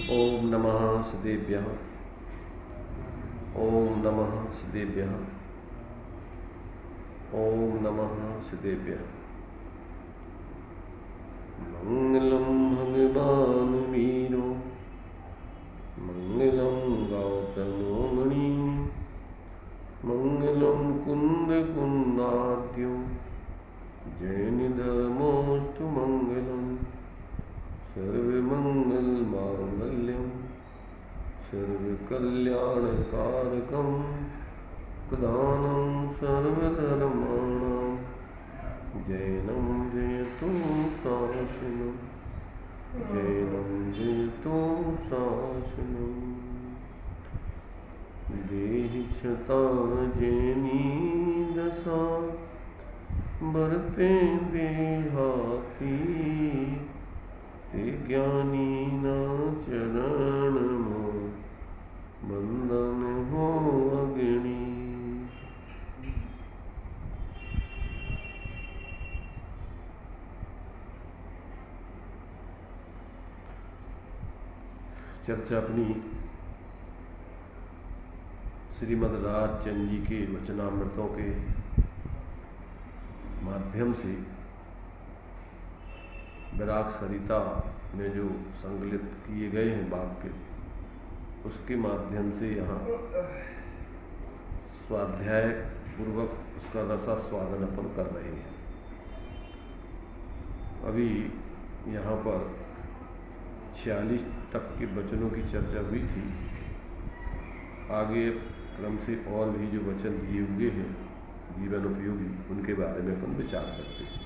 ओम नमः सदेभ्यः। ओम नमः सदेभ्यः। ओम नमः सदेभ्यः। मंगलम भगवान वीरो मंगलम गौतमो मुनि मंगलम कुंद कुंदाद्यो जैनिधर्मोस्तु मंगलम सर्वमंगल मांगल्यम सर्वकल्याणकारकं प्रधानं सर्वधर्माणां जैनं जयतु शासनं जैनं जयतु शासनं देहि क्षता जैनी दशा बरते देहाती ते ज्ञानी ना चरण बंधन हो अग्नि। चर्चा अपनी श्रीमद् राजचंद जी के वचनामृतों के माध्यम से विराग सरिता में जो संकलित किए गए हैं वाक्य, उसके माध्यम से यहाँ स्वाध्याय पूर्वक उसका रसास्वादन अपन कर रहे हैं। अभी यहाँ पर 46 तक के वचनों की चर्चा हुई थी। आगे क्रम से और भी जो वचन दिए हुए हैं जीवन उपयोगी, उनके बारे में अपन विचार करते हैं।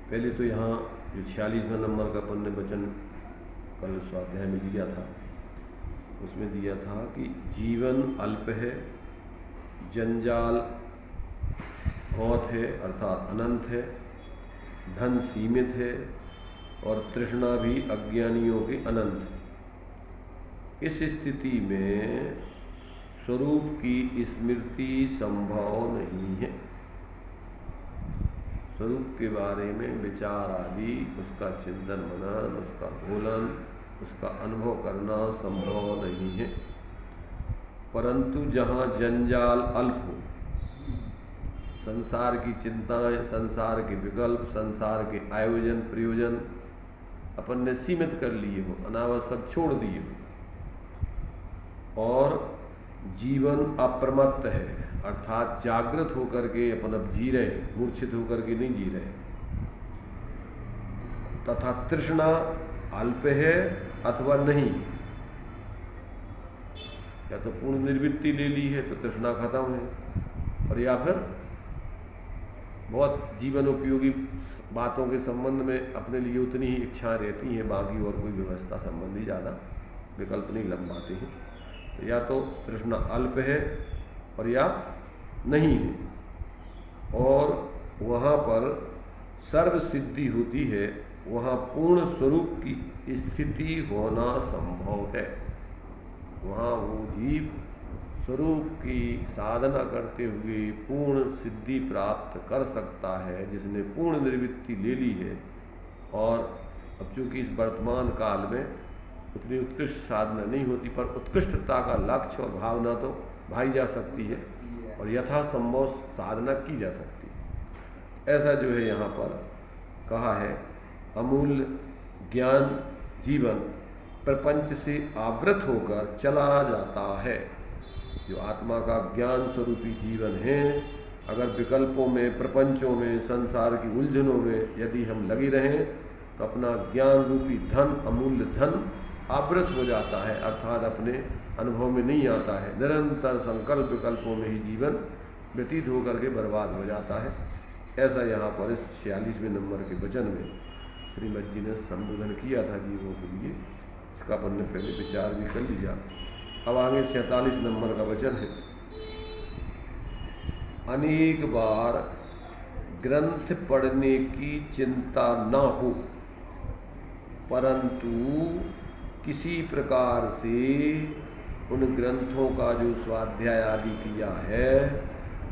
पहले तो यहाँ जो 46वें नंबर का अपन ने वचन कल स्वाध्याय में दिया था, उसमें दिया था कि जीवन अल्प है, जंजाल बहुत है अर्थात अनंत है, धन सीमित है और तृष्णा भी अज्ञानियों के अनंत है। इस स्थिति में स्वरूप की स्मृति संभव नहीं है। स्वरूप के बारे में विचार आदि, उसका चिंतन मनन, उसका बोलन, उसका अनुभव करना संभव नहीं है। परंतु जहाँ जंजाल अल्प हो, संसार की चिंताएं, संसार के विकल्प, संसार के आयोजन प्रयोजन अपन ने सीमित कर लिए हो, अनावश्यक छोड़ दिए हो, और जीवन अप्रमत्त है अर्थात जागृत होकर के अपन अब जी रहे, मूर्छित होकर के नहीं जी रहे, तथा तृष्णा अल्प है अथवा नहीं, या तो पूर्ण निर्वृत्ति ले ली है तो तृष्णा खत्म है, और या फिर बहुत जीवन उपयोगी बातों के संबंध में अपने लिए उतनी ही इच्छा रहती है, बाकी और कोई व्यवस्था संबंधी ज़्यादा विकल्प नहीं लंबाते हैं। तो या तो तृष्णा अल्प है और या नहीं है, और वहाँ पर सर्व सिद्धि होती है, वहाँ पूर्ण स्वरूप की स्थिति होना संभव है। वहाँ वो जीव स्वरूप की साधना करते हुए पूर्ण सिद्धि प्राप्त कर सकता है, जिसने पूर्ण निर्वृत्ति ले ली है। और अब चूँकि इस वर्तमान काल में उतनी उत्कृष्ट साधना नहीं होती, पर उत्कृष्टता का लक्ष्य और भावना तो भाई जा सकती है और यथासंभव साधना की जा सकती है। ऐसा जो है यहाँ पर कहा है, अमूल्य ज्ञान जीवन प्रपंच से आवृत होकर चला जाता है। जो आत्मा का ज्ञान स्वरूपी जीवन है, अगर विकल्पों में, प्रपंचों में, संसार की उलझनों में यदि हम लगे रहें तो अपना ज्ञान रूपी धन, अमूल्य धन आवृत हो जाता है, अर्थात अपने अनुभव में नहीं आता है। निरंतर संकल्प विकल्पों में ही जीवन व्यतीत होकर के बर्बाद हो जाता है। ऐसा यहाँ पर इस 46वें नंबर के वचन में श्रीमद जी ने संबोधन किया था जीवों के लिए। इसका अपन ने पहले विचार भी कर लिया। अब आगे 47 नंबर का वचन है, अनेक बार ग्रंथ पढ़ने की चिंता न हो, परंतु किसी प्रकार से उन ग्रंथों का जो स्वाध्याय आदि किया है,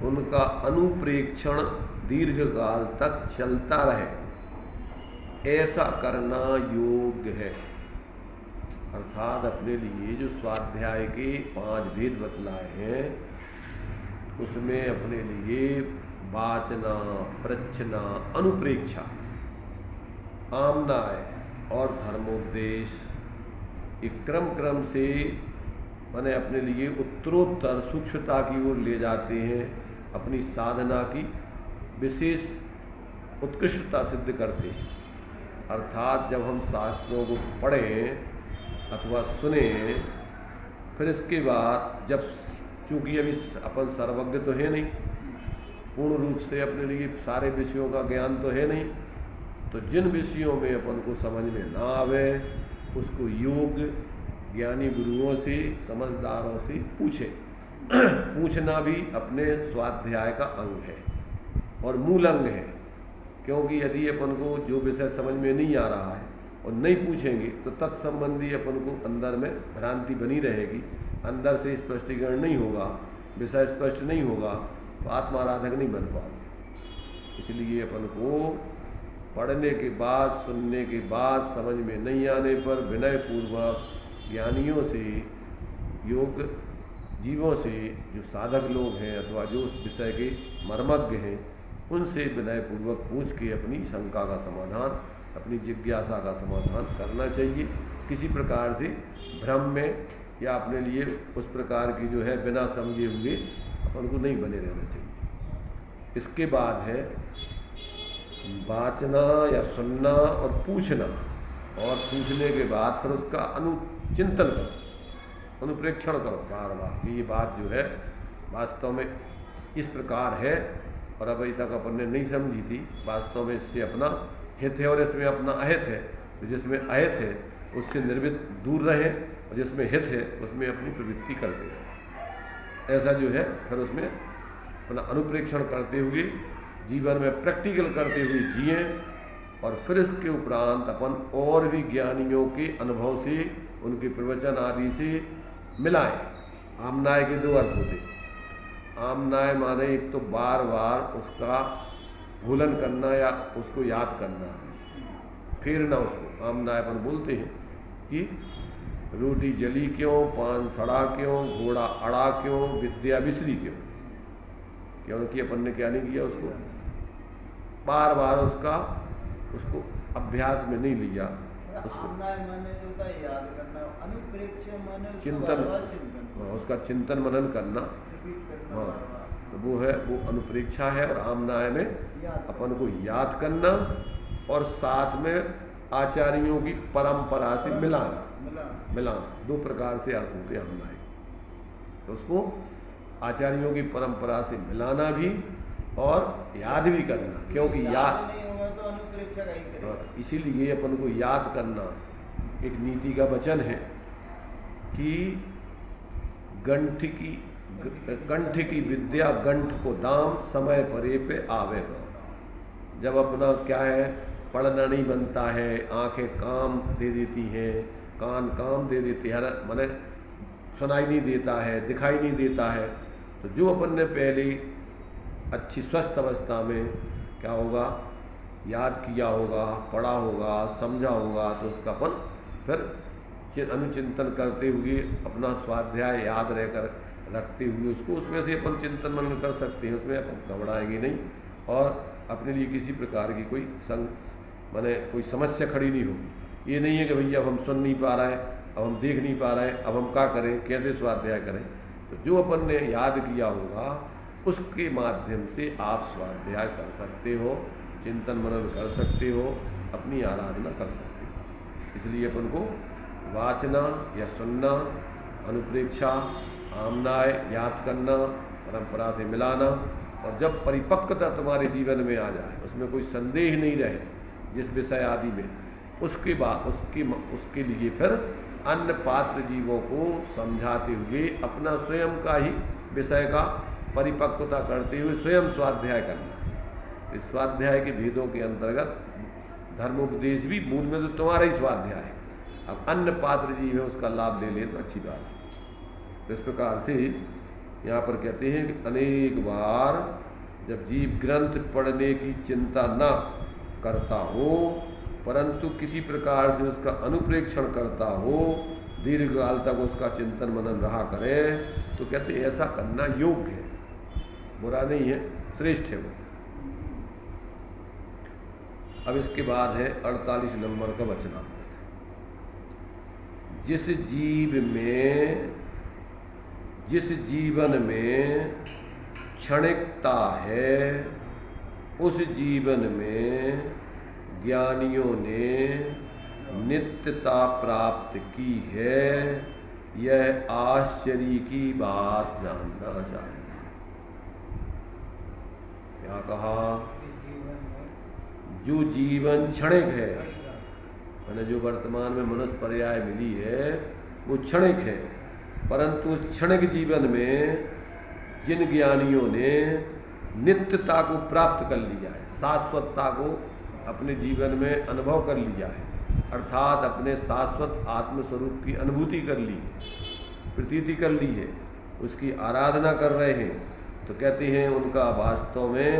उनका अनुप्रेक्षण दीर्घकाल तक चलता रहे। ऐसा करना योग्य है। अर्थात अपने लिए जो स्वाध्याय के 5 भेद बतलाए हैं उसमें अपने लिए वाचना, प्रच्छना, अनुप्रेक्षा, आमनाय और धर्मोपदेश एक क्रम से माने अपने लिए उत्तरोत्तर सूक्ष्मता की ओर ले जाते हैं, अपनी साधना की विशेष उत्कृष्टता सिद्ध करते हैं। अर्थात जब हम शास्त्रों को पढ़ें अथवा सुने, फिर इसके बाद जब चूँकि अभी अपन सर्वज्ञ तो है नहीं, पूर्ण रूप से अपने लिए सारे विषयों का ज्ञान तो है नहीं, तो जिन विषयों में अपन को समझ में ना आवे उसको योग्य ज्ञानी गुरुओं से, समझदारों से पूछे। पूछना भी अपने स्वाध्याय का अंग है और मूल अंग है, क्योंकि यदि अपन को जो विषय समझ में नहीं आ रहा है और नहीं पूछेंगे तो तत्संबंधी अपन को अंदर में भ्रांति बनी रहेगी, अंदर से स्पष्टीकरण नहीं होगा, विषय स्पष्ट नहीं होगा, तो आत्माराधक नहीं बन पाओगे। इसलिए अपन को पढ़ने के बाद, सुनने के बाद समझ में नहीं आने पर विनय पूर्वक ज्ञानियों से, योग जीवों से, जो साधक लोग हैं अथवा जो उस विषय के मर्मज्ञ हैं, उनसे विनय पूर्वक पूछ के अपनी शंका का समाधान, अपनी जिज्ञासा का समाधान करना चाहिए। किसी प्रकार से भ्रम में या अपने लिए उस प्रकार की जो है बिना समझे हुए अपन को नहीं बने रहना चाहिए। इसके बाद है वाचना या सुनना और पूछना, और पूछने के बाद फिर उसका अनुचिंतन करो, अनुप्रेक्षण करो बार बार कि ये बात जो है वास्तव में इस प्रकार है और अभी तक अपन ने नहीं समझी थी, वास्तव में इससे अपना हित है और इसमें अपना अहित है। तो जिसमें अहित है उससे निर्वित दूर रहे और जिसमें हित है उसमें अपनी प्रवृत्ति करते रहे। ऐसा जो है फिर उसमें अपना अनुप्रेक्षण करते हुए जीवन में प्रैक्टिकल करते हुए जिए, और फिर इसके उपरांत अपन और भी ज्ञानियों के अनुभव से, उनके प्रवचन आदि से मिलाएं। आमनाय के 2 अर्थ होते। आमनाय माने एक तो बार बार उसका भूलन करना या उसको याद करना, फेरना उसको। आमनाय अपन बोलते हैं कि रोटी जली क्यों, पान सड़ा क्यों, घोड़ा अड़ा क्यों, विद्या बिसरी क्यों। क्योंकि अपन ने क्या नहीं किया, उसको बार बार उसको अभ्यास में नहीं लिया। उसको चिंतन, उसका चिंतन मनन करना, हाँ, तो वो है, वो अनुप्रेक्षा है। और आमनाय में अपन को याद करना और साथ में आचार्यों की परंपरा से मिलाना 2 प्रकार से अर्थ होते हैं आमनाय। तो उसको आचार्यों की परंपरा से मिलाना भी और याद भी करना, क्योंकि याद इसीलिए अपन को याद करना। एक नीति का वचन है कि कंठ की विद्या गंठ को दाम, समय परे पे आवे। जब अपना क्या है, पढ़ना नहीं बनता है, आंखें काम दे देती हैं, कान काम दे देते हैं, माने सुनाई नहीं देता है, दिखाई नहीं देता है, तो जो अपन ने पहले अच्छी स्वस्थ अवस्था में क्या होगा, याद किया होगा, पढ़ा होगा, समझा होगा, तो उसका अपन फिर अनुचिंतन करते हुए अपना स्वाध्याय याद रहकर रखते हुए उसको, उसमें से अपन चिंतन मनन कर सकते हैं। उसमें अपन घबराएंगे नहीं और अपने लिए किसी प्रकार की कोई माने कोई समस्या खड़ी नहीं होगी। ये नहीं है कि भैया अब हम सुन नहीं पा रहे हैं, अब हम देख नहीं पा रहे हैं, अब हम क्या करें, कैसे स्वाध्याय करें। तो जो अपन ने याद किया होगा उसके माध्यम से आप स्वाध्याय कर सकते हो, चिंतन मनन कर सकते हो, अपनी आराधना कर सकते हो। इसलिए अपन को वाचना या सुनना, अनुप्रेक्षा, आमनाय, याद करना, परंपरा से मिलाना, और जब परिपक्वता तुम्हारे जीवन में आ जाए, उसमें कोई संदेह नहीं रहे जिस विषय आदि में, उसके बाद उसके लिए फिर अन्य पात्र जीवों को समझाते हुए अपना स्वयं का ही विषय का परिपक्वता करते हुए स्वयं स्वाध्याय करना। इस स्वाध्याय के भेदों के अंतर्गत धर्मोपदेश भी मूल में तो तुम्हारा ही स्वाध्याय है, अब अन्य पात्र जीव है उसका लाभ ले ले तो अच्छी बात है। तो इस प्रकार से यहाँ पर कहते हैं कि अनेक बार जब जीव ग्रंथ पढ़ने की चिंता न करता हो परंतु किसी प्रकार से उसका अनुप्रेक्षण करता हो, दीर्घ काल तक उसका चिंतन मनन रहा करे, तो कहते हैं ऐसा करना योग्य है, बुरा नहीं है, श्रेष्ठ है वो। अब इसके बाद है 48 नंबर का वचनामृत। जिस जीवन में क्षणिकता है, उस जीवन में ज्ञानियों ने नित्यता प्राप्त की है, यह आश्चर्य की बात जानना चाहिए। क्या कहा? जो जीवन क्षणिक है, मैंने जो वर्तमान में मनुष्य पर्याय मिली है वो क्षणिक है, परंतु उस क्षणिक जीवन में जिन ज्ञानियों ने नित्यता को प्राप्त कर लिया है, शाश्वतता को अपने जीवन में अनुभव कर लिया है, अर्थात अपने शाश्वत आत्मस्वरूप की अनुभूति कर ली है, प्रतीति कर ली है, उसकी आराधना कर रहे हैं, तो कहते हैं उनका वास्तव में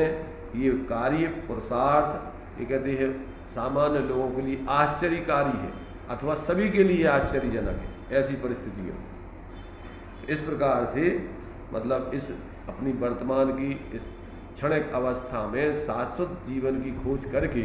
ये कार्य पुरुषार्थ, ये कहते हैं सामान्य लोगों के लिए आश्चर्यकारी है अथवा सभी के लिए आश्चर्यजनक है। ऐसी परिस्थितियों इस प्रकार से मतलब इस अपनी वर्तमान की इस क्षणिक अवस्था में शाश्वत जीवन की खोज करके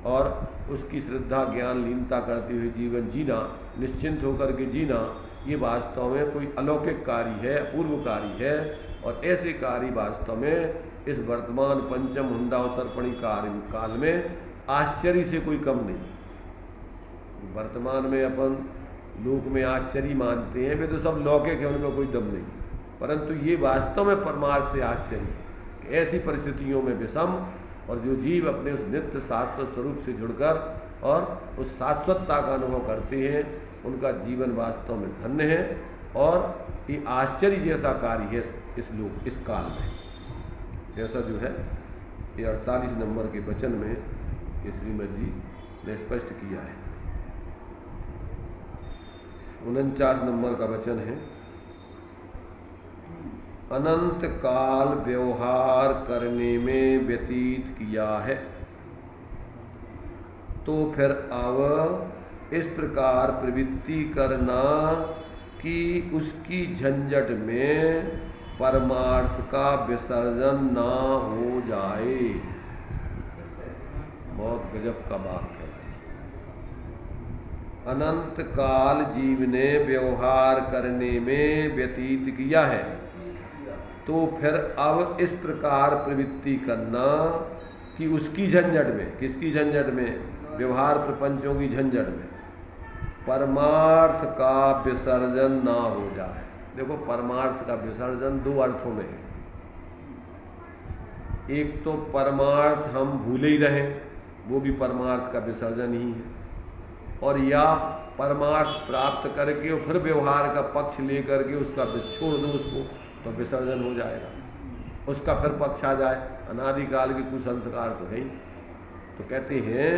और उसकी श्रद्धा ज्ञान लीनता करते हुए जीवन जीना, निश्चिंत होकर के जीना, ये वास्तव में कोई अलौकिक कार्य है, अपूर्व कार्य है। और ऐसे कार्य वास्तव में इस वर्तमान पंचम हुंडावसर्पणी काल में आश्चर्य से कोई कम नहीं। वर्तमान में अपन लोक में आश्चर्य मानते हैं, वे तो सब लौकिक है, उनमें कोई दम नहीं, परंतु ये वास्तव में परमार्थ से आश्चर्य है कि ऐसी परिस्थितियों में विषम और जो जीव अपने उस नित्य शाश्वत स्वरूप से जुड़कर और उस शाश्वतता का अनुभव करते हैं, उनका जीवन वास्तव में धन्य है। और ये आश्चर्य जैसा कार्य है इस काल में। ऐसा जो है ये 48 नंबर के वचन में ये श्रीमद जी ने स्पष्ट किया है। 49 नंबर का वचन है, अनंत काल व्यवहार करने में व्यतीत किया है, तो फिर अब इस प्रकार प्रवृत्ति करना कि उसकी झंझट में परमार्थ का विसर्जन ना हो जाए। बहुत गजब का वाक्य है। अनंत काल जीव ने व्यवहार करने में व्यतीत किया है, तो फिर अब इस प्रकार प्रवृत्ति करना कि उसकी झंझट में, किसकी झंझट में? व्यवहार प्रपंचों की झंझट में परमार्थ का विसर्जन ना हो जाए। देखो, परमार्थ का विसर्जन दो अर्थों में है। एक तो परमार्थ हम भूले ही रहें, वो भी परमार्थ का विसर्जन ही है, और या परमार्थ प्राप्त करके और फिर व्यवहार का पक्ष लेकर के उसका छोड़ दो उसको, तो विसर्जन हो जाएगा, उसका फिर पक्ष आ जाए। अनादिकाल के कुसंस्कार तो है ही। तो कहते हैं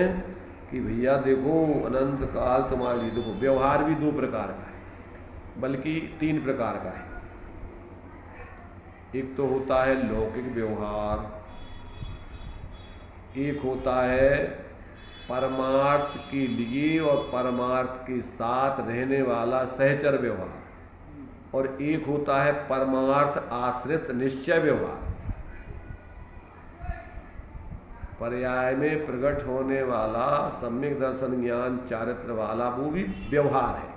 कि भैया देखो, अनंत काल तुम्हारे लिए, देखो व्यवहार भी दो प्रकार का है, बल्कि 3 प्रकार का है। एक तो होता है लौकिक व्यवहार, एक होता है परमार्थ के लिए और परमार्थ के साथ रहने वाला सहचर व्यवहार, और एक होता है परमार्थ आश्रित निश्चय व्यवहार। पर्याय में प्रकट होने वाला सम्यक दर्शन ज्ञान चारित्र वाला वो भी व्यवहार है,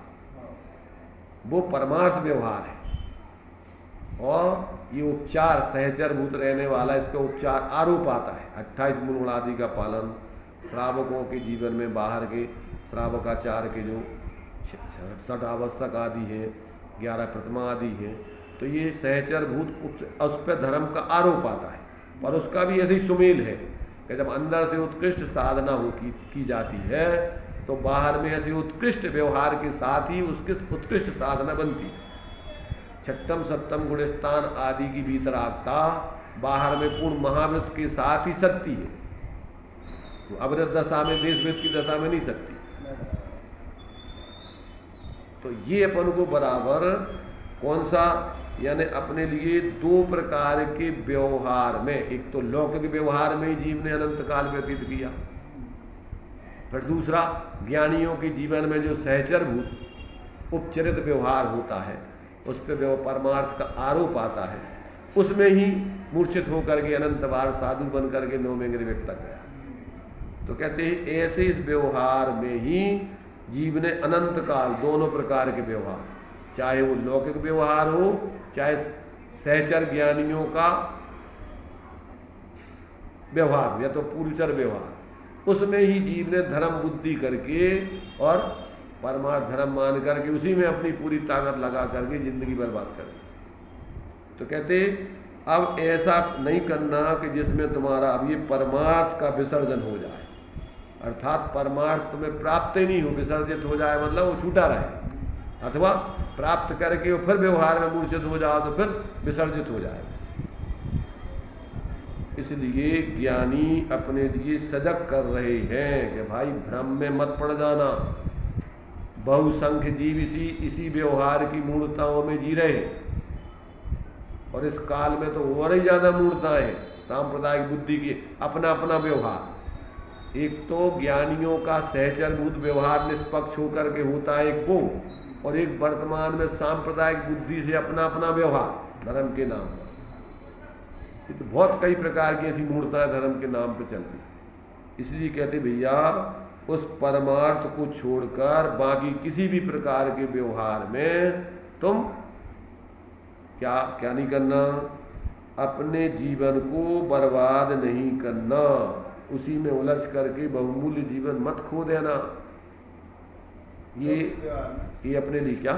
वो परमार्थ व्यवहार है। और ये उपचार सहचर भूत रहने वाला, इस पे उपचार आरोप आता है। 28 मूल आदि का पालन, श्रावकों के जीवन में बाहर के श्रावकाचार के जो 6 आवश्यक आदि हैं, 11 प्रथमा आदि हैं, तो ये सहचर भूत उस पर धर्म का आरोप आता है। पर उसका भी ऐसे ही सुमेल है कि जब अंदर से उत्कृष्ट साधना की जाती है, तो बाहर में ऐसे उत्कृष्ट व्यवहार के साथ ही उसकी उत्कृष्ट साधना बनती है। छठम सप्तम गुणस्थान आदि की भीतरागता बाहर में पूर्ण महाव्रत के साथ ही सकती है, तो अवृत दशा में, देशवृत की दशा में नहीं सकती। तो ये अपन को बराबर कौन सा, यानी अपने लिए 2 प्रकार के व्यवहार में, एक तो लौकिक व्यवहार में ही जीव ने अनंत काल व्यतीत किया, फिर दूसरा, ज्ञानियों के जीवन में जो सहचरभूत उपचरित व्यवहार होता है उस पर परमार्थ का आरोप आता है, उसमें ही मूर्छित होकर के अनंत बार साधु बन करके नौवें गिरवेट तक गया। तो कहते हैं ऐसे इस व्यवहार में ही जीव ने अनंत काल दोनों प्रकार के व्यवहार, चाहे वो लौकिक व्यवहार हो चाहे सहचर ज्ञानियों का व्यवहार या तो पूर्वचर व्यवहार, उसमें ही जीव ने धर्म बुद्धि करके और परमार्थ धर्म मान करके उसी में अपनी पूरी ताकत लगा करके जिंदगी बर्बाद कर दी। तो कहते अब ऐसा नहीं करना कि जिसमें तुम्हारा अब ये परमार्थ का विसर्जन हो जाए, अर्थात परमार्थ तुम्हें प्राप्त ही नहीं हो, विसर्जित हो जाए मतलब वो छूटा रहे, अथवा प्राप्त करके वो फिर व्यवहार में मूर्छित हो जाओ तो फिर विसर्जित हो जाए। इसलिए ज्ञानी अपने लिए सजग कर रहे हैं कि भाई भ्रम में मत पड़ जाना। बहुसंख्य जीव इसी व्यवहार की मूर्ताओं में जी रहे, और इस काल में तो और ही ज्यादा मूर्ताएं सांप्रदायिक बुद्धि की, अपना अपना व्यवहार। एक तो ज्ञानियों का सहचरभूत व्यवहार निष्पक्ष होकर के होता है एक वो, और एक वर्तमान में सांप्रदायिक बुद्धि से अपना अपना व्यवहार धर्म के नाम पर। ये तो बहुत कई प्रकार की ऐसी मूर्ताएं धर्म के नाम पर चलती। इसलिए कहते भैया उस परमार्थ को छोड़कर बाकी किसी भी प्रकार के व्यवहार में तुम क्या क्या नहीं करना, अपने जीवन को बर्बाद नहीं करना, उसी में उलझ करके बहुमूल्य जीवन मत खो देना। ये अपने लिए क्या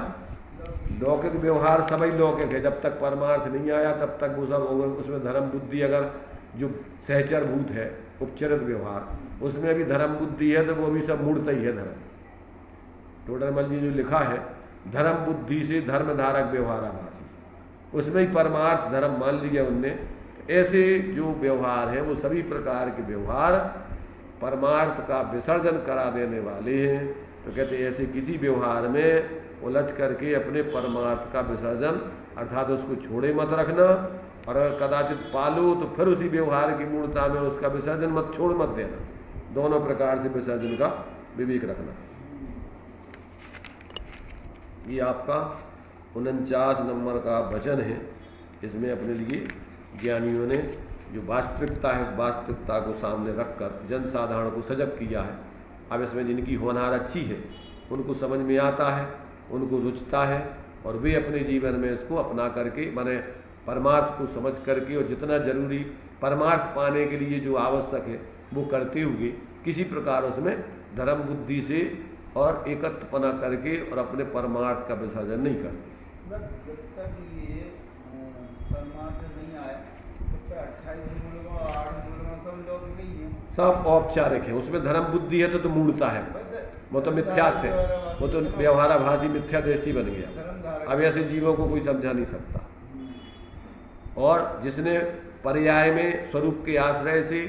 लौकिक व्यवहार सभी लौकिक है, जब तक परमार्थ नहीं आया तब तक वो सब, उसमें धर्म बुद्धि अगर जो सहचरभूत है उपचरित व्यवहार उसमें भी धर्म बुद्धि है तो वो भी सब मूर्त ही है धर्म। टोडरमल जी जो लिखा है धर्म बुद्धि से धर्म धारक व्यवहाराभासी, उसमें ही परमार्थ धर्म मान लिया उनने। ऐसे जो व्यवहार हैं वो सभी प्रकार के व्यवहार परमार्थ का विसर्जन करा देने वाले हैं। तो कहते ऐसे किसी व्यवहार में उलझ करके अपने परमार्थ का विसर्जन अर्थात उसको छोड़े मत रखना, और अगर कदाचित पालो तो फिर उसी व्यवहार की मूर्ता में उसका विसर्जन मत छोड़ मत देना। दोनों प्रकार से विसर्जन का विवेक रखना। ये आपका 49 नंबर का वचन है। इसमें अपने लिए ज्ञानियों ने जो वास्तविकता है उस वास्तविकता को सामने रखकर जनसाधारण को सजग किया है। अब इसमें जिनकी होनहार अच्छी है उनको समझ में आता है, उनको रुचता है, और वे अपने जीवन में इसको अपना करके माने परमार्थ को समझ करके और जितना जरूरी परमार्थ पाने के लिए जो आवश्यक है वो करते हुए किसी प्रकार उसमें धर्म बुद्धि से और एकत्वपना करके और अपने परमार्थ का विसर्जन नहीं करते। जब तक ये परमार्थ नहीं आया तो 28 मूल और 8 मूल सब लोग नहीं है, सब औपचारिक है, उसमें धर्म बुद्धि है तो मूर्ता है, वो तो मिथ्यात्व है, वो तो व्यवहाराभासी मिथ्या दृष्टि बन गया। अब ऐसे जीवों को कोई समझा नहीं सकता। और जिसने पर्याय में स्वरूप के आश्रय से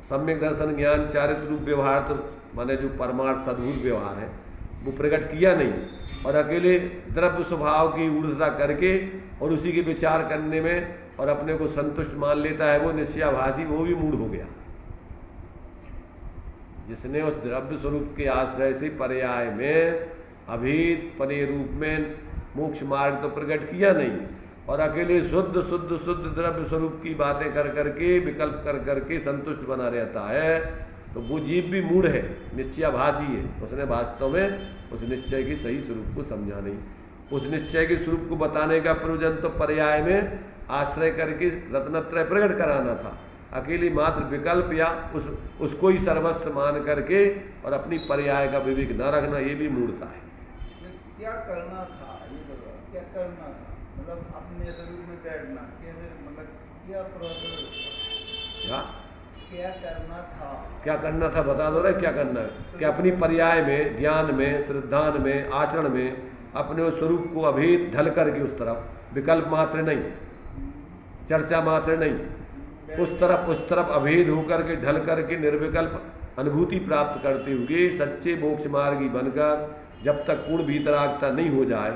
सम्यक दर्शन ज्ञान चारित्र रूप व्यवहार तो माने जो परमार्थ सद्भुत व्यवहार है वो प्रकट किया नहीं, और अकेले द्रव्य स्वभाव की ऊर्ध्वता करके और उसी के विचार करने में और अपने को संतुष्ट मान लेता है वो निश्चयाभासी, वो भी मूढ़ हो गया। जिसने उस द्रव्य स्वरूप के आश्रय से पर्याय में अभेद पने रूप में मोक्ष मार्ग तो प्रकट किया नहीं, और अकेले शुद्ध शुद्ध शुद्ध द्रव्य स्वरूप की बातें कर करके विकल्प कर करके संतुष्ट बना रहता है, तो वो जीव भी मूढ़ है, निश्चयाभासी है। उसने वास्तव में उस निश्चय के सही स्वरूप को समझा नहीं। उस निश्चय के स्वरूप को बताने का प्रयोजन तो पर्याय में आश्रय करके रत्नत्रय प्रकट कराना था। अकेली मात्र विकल्प या उसको ही सर्वस्व मान करके और अपनी पर्याय का विवेक न रखना, ये भी मूढ़ता है। क्या करना था ये बताओ, क्या करना था? मतलब अपने स्वरूप में बैठना कैसे, मतलब क्या प्रोसेस, क्या करना था? क्या करना था बता दो रे, क्या करना है कि अपनी पर्याय में ज्ञान में श्रद्धान में आचरण में अपने उस स्वरूप को अभेद ढल करके उस तरफ विकल्प मात्र नहीं, चर्चा मात्र नहीं, उस तरफ अभेद होकर के ढल करके निर्विकल्प अनुभूति प्राप्त करते हुए सच्चे मोक्ष मार्गी बनकर जब तक पूर्ण भीतरागता नहीं हो जाए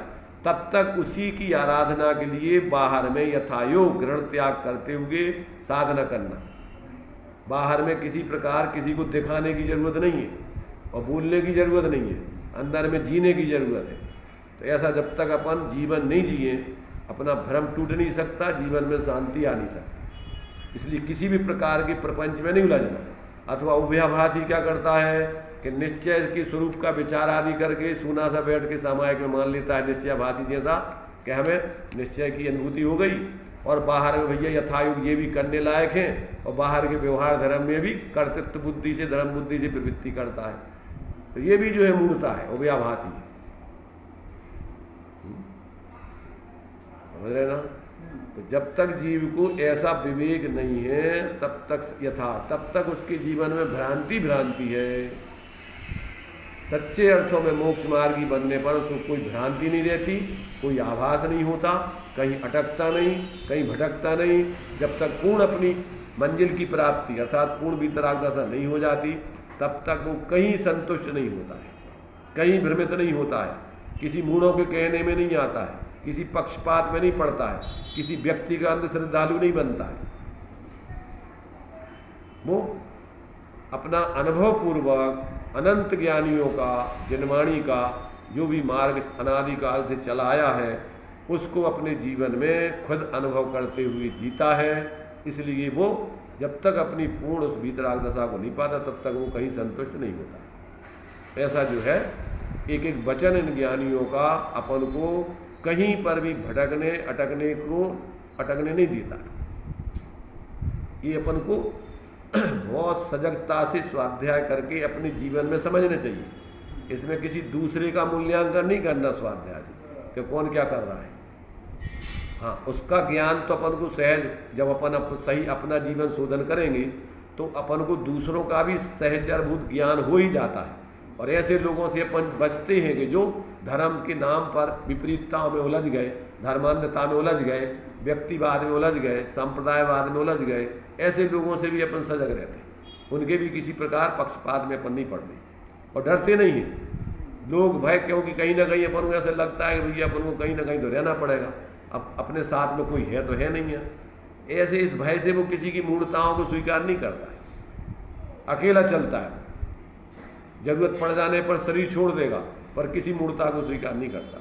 तब तक उसी की आराधना के लिए बाहर में यथायोग ग्रहण त्याग करते हुए साधना करना। बाहर में किसी प्रकार किसी को दिखाने की जरूरत नहीं है, और बोलने की ज़रूरत नहीं है, अंदर में जीने की ज़रूरत है। तो ऐसा जब तक अपन जीवन नहीं जिए, अपना भ्रम टूट नहीं सकता, जीवन में शांति आ नहीं सकती। इसलिए किसी भी प्रकार के प्रपंच में नहीं उलझना। अथवा उभयाभासी क्या करता है कि निश्चय के स्वरूप का विचार आदि करके सूना सा बैठ के सामायिक में मान लेता है निश्चयाभासी जैसा कि हमें निश्चय की अनुभूति हो गई, और बाहर में भैया यथायुग ये भी करने लायक हैं, और बाहर के व्यवहार धर्म में भी कर्तृत्व बुद्धि से, धर्म बुद्धि से प्रवृत्ति करता है। तो ये भी जो है मूर्ता है, उभयाभासी। समझ रहे ना? तो जब तक जीव को ऐसा विवेक नहीं है तब तक तब तक उसके जीवन में भ्रांति है। सच्चे अर्थों में मोक्ष मार्गी बनने पर उसको कोई भ्रांति नहीं रहती, कोई आभास नहीं होता, कहीं अटकता नहीं, कहीं भटकता नहीं। जब तक पूर्ण अपनी मंजिल की प्राप्ति अर्थात पूर्ण वितराग दशा नहीं हो जाती, तब तक वो कहीं संतुष्ट नहीं होता है, कहीं भ्रमित नहीं होता है, किसी मूढ़ों के कहने में नहीं आता है, किसी पक्षपात में नहीं पड़ता है, किसी व्यक्ति का अंध श्रद्धालु नहीं बनता है। वो अपना अनुभव पूर्वक अनंत ज्ञानियों का, जनवाणी का जो भी मार्ग अनादिकाल से चला आया है, उसको अपने जीवन में खुद अनुभव करते हुए जीता है। इसलिए वो जब तक अपनी पूर्ण उस वीतराग दशा को नहीं पाता, तब तक वो कहीं संतुष्ट नहीं होता। ऐसा जो है एक एक वचन इन ज्ञानियों का अपन को कहीं पर भी भटकने अटकने नहीं देता। ये अपन को बहुत सजगता से स्वाध्याय करके अपने जीवन में समझना चाहिए। इसमें किसी दूसरे का मूल्यांकन नहीं करना स्वाध्याय से कि कौन क्या कर रहा है। हाँ, उसका ज्ञान तो अपन को सहज, जब अपन सही अपना जीवन शोधन करेंगे तो अपन को दूसरों का भी सहचरभूत ज्ञान हो ही जाता है। और ऐसे लोगों से अपन बचते हैं कि जो धर्म के नाम पर विपरीतताओं में उलझ गए, धर्मान्धता में उलझ गए, व्यक्तिवाद में उलझ गए, संप्रदायवाद में उलझ गए। ऐसे लोगों से भी अपन सजग रहते हैं, उनके भी किसी प्रकार पक्षपात में अपन नहीं पड़ते और डरते नहीं हैं लोग भय, क्योंकि कहीं ना कहीं अपन को ऐसा लगता है कि भैया अपन को कहीं ना कहीं तो रहना पड़ेगा, अब अपने साथ में कोई है तो है नहीं है। ऐसे इस भय से वो किसी की मूर्ताओं को स्वीकार नहीं करता है, अकेला चलता है। जरूरत पड़ जाने पर शरीर छोड़ देगा, पर किसी मूर्ता को स्वीकार नहीं करता।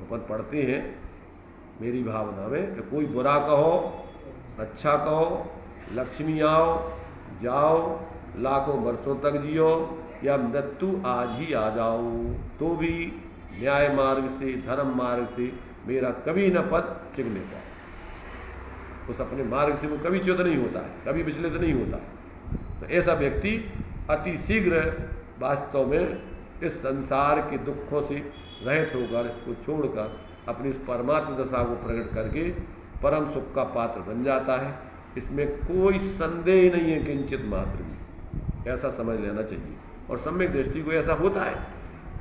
अपन पढ़ते हैं मेरी भावना में कि कोई बुरा कहो, अच्छा कहो, लक्ष्मी आओ जाओ, लाखों वर्षों तक जियो, या मृत्यु आज ही आ जाओ, तो भी न्याय मार्ग से, धर्म मार्ग से मेरा कभी न पद चिगने पाओ। उस अपने मार्ग से वो कभी च्युत नहीं होता है, कभी विचलित नहीं होता। तो ऐसा व्यक्ति अति शीघ्र वास्तव में इस संसार के दुखों से रहित होकर, इसको छोड़कर अपनी इस परमात्मा दशा को प्रकट करके परम सुख का पात्र बन जाता है। इसमें कोई संदेह नहीं है किंचित मात्र भी, ऐसा समझ लेना चाहिए। और सम्यक दृष्टि को ऐसा होता है,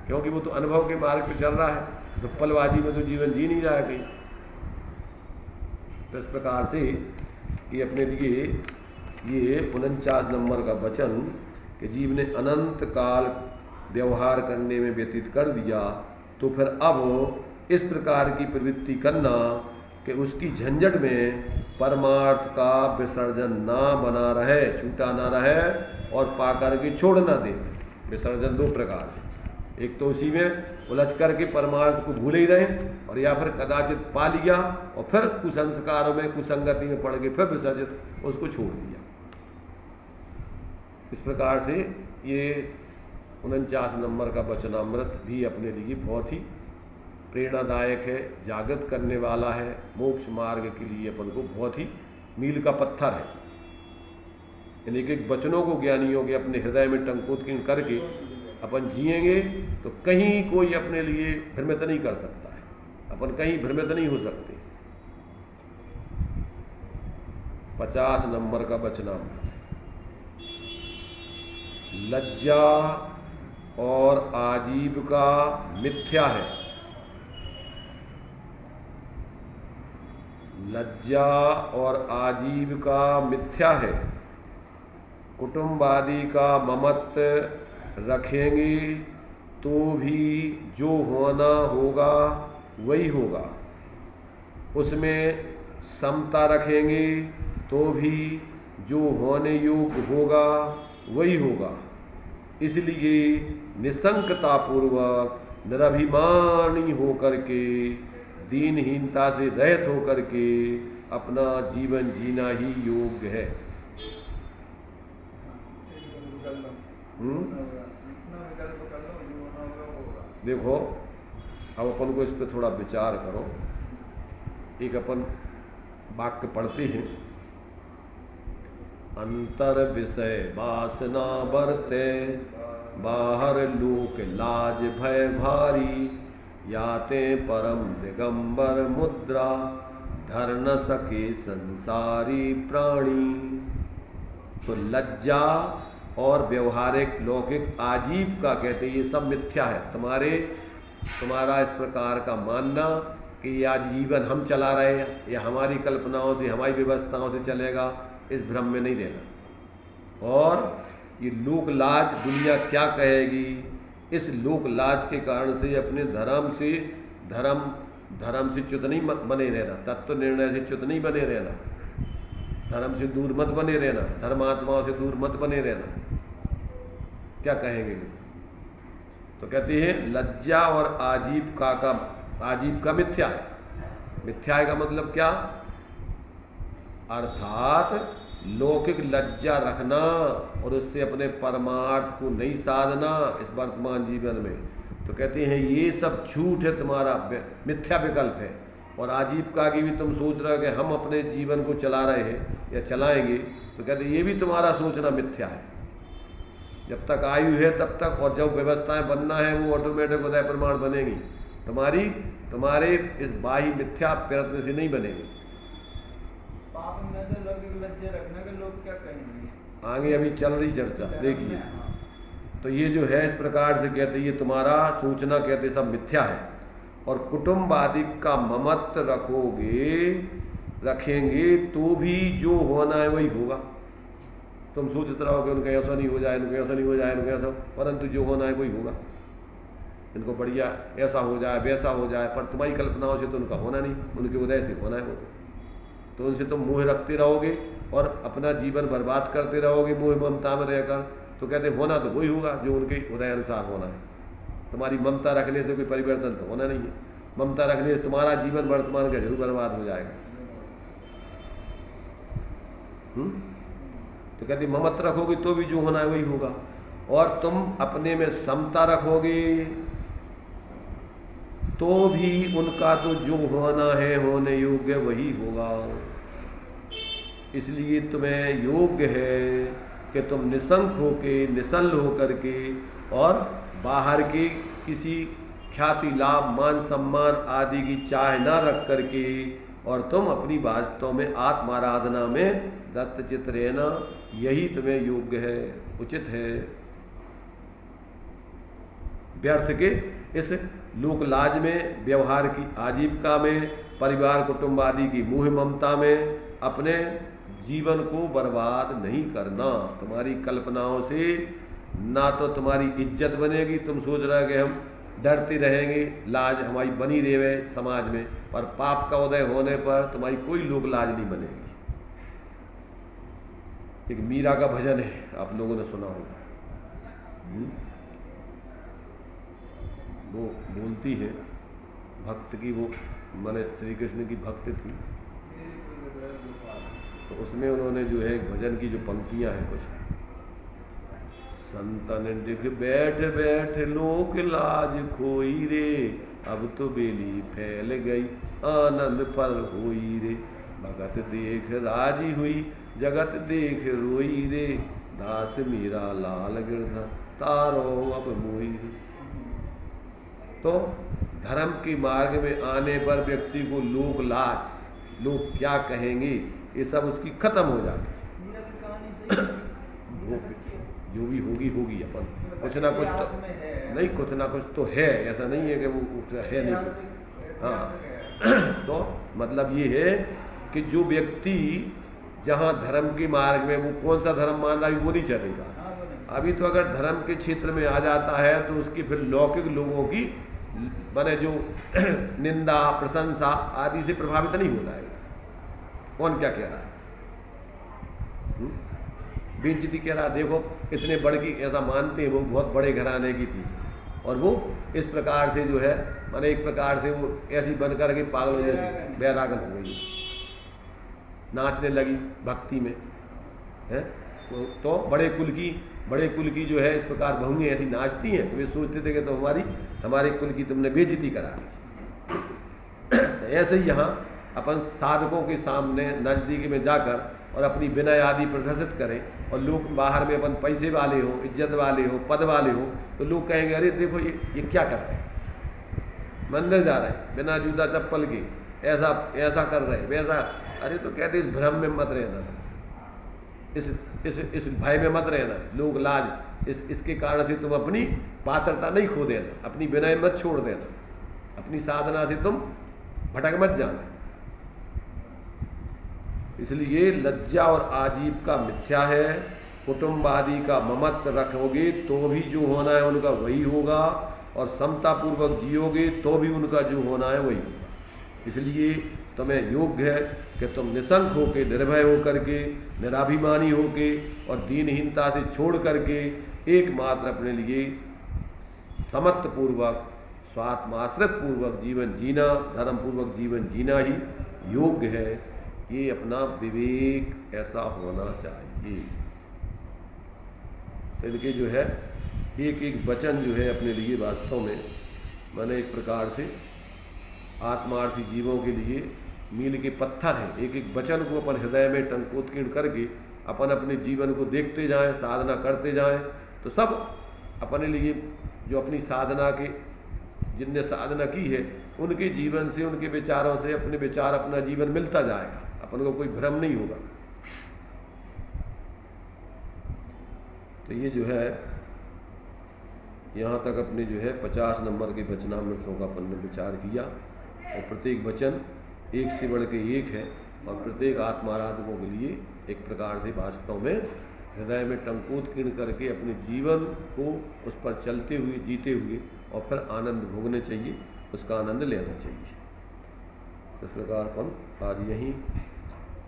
क्योंकि वो तो अनुभव के मार्ग पर चल रहा है, तो पलबाजी में तो जीवन जी नहीं रहा है कहीं। तो इस प्रकार से ये अपने लिए ये 49 नंबर का वचन कि जीव ने अनंत काल व्यवहार करने में व्यतीत कर दिया, तो फिर अब इस प्रकार की प्रवृत्ति करना कि उसकी झंझट में परमार्थ का विसर्जन ना बना रहे, छूटा ना रहे और पा करके छोड़ ना दे। विसर्जन दो प्रकार से, एक तो उसी में उलझ करके परमार्थ को भूले ही रहे, और या फिर कदाचित पा लिया और फिर कुसंस्कारों में, कुसंगति में पड़ के फिर विसर्जित उसको छोड़ दिया। इस प्रकार से ये 49 नंबर का वचनामृत भी अपने लिए बहुत ही प्रेरणादायक है, जागृत करने वाला है। मोक्ष मार्ग के लिए अपन को बहुत ही मील का पत्थर है। इन एक एक वचनों को ज्ञानियों के अपने हृदय में टंकोत्कीर्ण करके अपन जिएंगे तो कहीं कोई अपने लिए भ्रमित नहीं कर सकता है, अपन कहीं भ्रमित नहीं हो सकते। 50 नंबर का वचनामृत, लज्जा और आजीविका मिथ्या है। लज्जा और आजीविका मिथ्या है। कुटुंबादि का ममत्व रखेंगे तो भी जो होना होगा वही होगा, उसमें समता रखेंगे तो भी जो होने योग्य होगा वही होगा। इसलिए निसंकता पूर्वक निरभिमानी होकर के, दीनहीनता से रहित होकर के अपना जीवन जीना ही योग्य है। देखो अब अपन को इस पर थोड़ा विचार करो। एक अपन वाक्य पढ़ते हैं, अंतर विषय वासना बरते, बाहर लोक लाज भय भारी, याते परम दिगंबर मुद्रा, धर न सके संसारी प्राणी। तो लज्जा और व्यवहारिक लौकिक आजीविका कहते हैं, ये सब मिथ्या है। तुम्हारा इस प्रकार का मानना कि ये आजीवन हम चला रहे हैं, या हमारी कल्पनाओं से हमारी व्यवस्थाओं से चलेगा, इस भ्रम में नहीं रहना। और ये लोक लाज दुनिया क्या कहेगी, इस लोक लाज के कारण से अपने धर्म से च्युत नहीं बने रहना, तत्व निर्णय से च्युत नहीं बने रहना, धर्म से दूर मत बने रहना, धर्मात्माओं से दूर मत बने रहना। क्या कहेंगे? तो कहते हैं लज्जा और आजीविका मिथ्या है। मिथ्या है का मतलब क्या? अर्थात लौकिक लज्जा रखना और उससे अपने परमार्थ को नहीं साधना इस वर्तमान जीवन में। तो कहते हैं ये सब झूठ है, तुम्हारा मिथ्या विकल्प है। और आजीविका की भी तुम सोच रहे हो कि हम अपने जीवन को चला रहे हैं या चलाएंगे, तो कहते हैं ये भी तुम्हारा सोचना मिथ्या है। जब तक आयु है तब तक, और जब व्यवस्थाएं बनना है वो ऑटोमेटिक उदय प्रमाण बनेगी, तुम्हारे इस बाह्य मिथ्या प्रयत्न से नहीं बनेगी। पाप में तो लौकिक लज्जा रखना के लोग क्या कहेंगे, आगे अभी चल रही चर्चा देखिए। तो ये जो है इस प्रकार से कहते ये तुम्हारा सोचना कहते सब मिथ्या है। और कुटुंबादि का ममत्व रखेंगे तो भी जो होना है वही होगा। तुम सोचते रहो कि उनका ऐसा नहीं हो जाए, उनका ऐसा नहीं हो जाए, उनका ऐसा, परंतु जो होना है वही होगा। इनको बढ़िया ऐसा हो जाए, वैसा हो जाए, पर तुम्हारी कल्पनाओं से तो उनका होना नहीं, उनके उदय से होना है वो। तो उनसे तुम मोह रखते रहोगे और अपना जीवन बर्बाद करते रहोगे मोह ममता में रहकर। तो कहते होना तो वही होगा जो उनके उदय अनुसार होना है। तुम्हारी ममता रखने से कोई परिवर्तन तो होना नहीं है। ममता रखने से तुम्हारा जीवन वर्तमान का जरूर बर्बाद हो जाएगा। तो कहते ममता रखोगे तो भी जो होना है वही होगा। और तुम अपने में समता रखोगे तो भी उनका तो जो होना है होने योग्य वही होगा। इसलिए तुम्हें योग्य है कि तुम निसंक होके, निसल होकर के और बाहर के किसी ख्याति लाभ मान सम्मान आदि की चाह न रख करके, और तुम अपनी वास्तव में आत्माराधना में दत्तचित्त रहना, यही तुम्हें योग्य है, उचित है। व्यर्थ के इस लोकलाज में, व्यवहार की आजीविका में, परिवार कुटुंब आदि की मोह ममता में अपने जीवन को बर्बाद नहीं करना। तुम्हारी कल्पनाओं से ना तो तुम्हारी इज्जत बनेगी, तुम सोच रहे कि हम डरते रहेंगे, लाज हमारी बनी रहे समाज में, पर पाप का उदय होने पर तुम्हारी कोई लोक लाज नहीं बनेगी। एक मीरा का भजन है, आप लोगों ने सुना होगा। वो बोलती है भक्त की, वो माने श्री कृष्ण की भक्त थी, तो उसमें उन्होंने जो है भजन की जो पंक्तियां हैं कुछ, संतन दिख बैठ बैठ लोक लाज खोई रे, अब तो बेली फैल गई आनंद पर होई रे, भगत देख राजी हुई जगत देख रोई रे, दास मेरा लाल गिरधा तारो अब मोई रे। तो धर्म के मार्ग में आने पर व्यक्ति को लोक लाज, लोग क्या कहेंगे, ये सब उसकी खत्म हो जाती है। जो भी होगी अपन कुछ ना कुछ तो नहीं, कुछ ना कुछ तो है, ऐसा नहीं है कि वो है नहीं। हाँ, तो मतलब ये है कि जो व्यक्ति जहाँ धर्म के मार्ग में, वो कौन सा धर्म मान रहा है वो नहीं चलेगा। अभी तो अगर धर्म के क्षेत्र में आ जाता है तो उसकी फिर लौकिक लोगों की बने जो निंदा प्रशंसा आदि से प्रभावित नहीं होता है। कौन क्या कह रहा है, बेइज्जती कह रहा है, देखो इतने बड़ की ऐसा मानते हैं, वो बहुत बड़े घराने की थी, और वो इस प्रकार से जो है माने एक प्रकार से वो ऐसी बन करके पागल हो जैसे बैरागन हो गई, नाचने लगी भक्ति में है। तो बड़े कुल की जो है इस प्रकार बहुएं ऐसी नाचती हैं, तो वे सोचते थे कि तो हमारे कुल की तुमने बेइज्जती करा दी। तो ऐसे ही यहाँ अपन साधकों के सामने नज़दीक में जाकर और अपनी विनय आदि प्रदर्शित करें, और लोग बाहर में अपन पैसे वाले हो, इज्जत वाले हो, पद वाले हो, तो लोग कहेंगे अरे देखो ये क्या कर रहे हैं, मंदिर जा रहे हैं बिना जूता चप्पल के, ऐसा कर रहे हैं वैसा। अरे तो कहते इस भ्रम में मत रहना, इस भय में मत रहना, लोग लाज इसके कारण से तुम अपनी पात्रता नहीं खो देना, अपनी विनय मत छोड़ देना, अपनी साधना से तुम भटक मत जाना। इसलिए लज्जा और आजीव का मिथ्या है, कुटुंब आदि का ममत्व रखोगे तो भी जो होना है उनका वही होगा, और समतापूर्वक जियोगे तो भी उनका जो होना है वही। इसलिए तुम्हें योग्य है कि तुम निसंक होके, निर्भय होकर के, निराभिमानी होके और दीनहीनता से छोड़ करके एकमात्र अपने लिए समत्वपूर्वक, स्वात्माश्रित पूर्वक जीवन जीना, धर्म पूर्वक जीवन जीना ही योग्य है। ये अपना विवेक ऐसा होना चाहिए। तो इनके जो है एक एक वचन जो है अपने लिए वास्तव में माने एक प्रकार से आत्मार्थी जीवों के लिए मील के पत्थर हैं। एक एक वचन को अपन हृदय में टंकोत्कीर्ण करके अपन अपने जीवन को देखते जाएं, साधना करते जाएं, तो सब अपने लिए जो अपनी साधना के जिनने साधना की है उनके जीवन से, उनके विचारों से अपने विचार, अपना जीवन मिलता जाएगा, अपन को कोई भ्रम नहीं होगा। तो ये जो है यहाँ तक अपने जो है 50 नंबर के वचनामृतों का अपन ने विचार किया, और प्रत्येक वचन एक से बढ़ के एक है, और प्रत्येक आत्माराधकों के लिए एक प्रकार से वास्तव में हृदय में टंकोत्कीर्ण करके अपने जीवन को उस पर चलते हुए, जीते हुए और फिर आनंद भोगने चाहिए, उसका आनंद लेना चाहिए। इस प्रकार अपन आज यहीं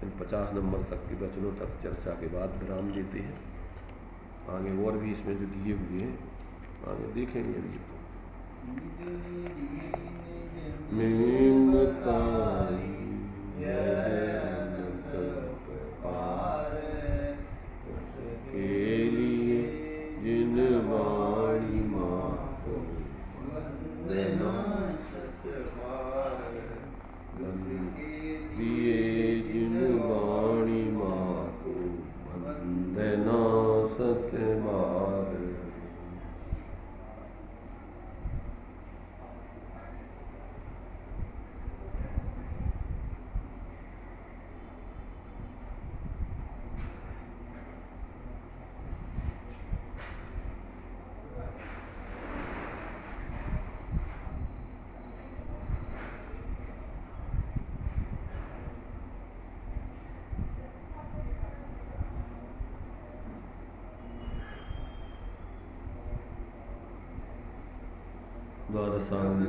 इन 50 नंबर तक के वचनों तक चर्चा के बाद विराम देते हैं। आगे और भी इसमें जो दिए हुए हैं आगे देखेंगे अभी। उसके लिए जिन वाणी माँ को वंदना, दिए जिन वाणी माँ को वंदना सतबार। द्वादशांग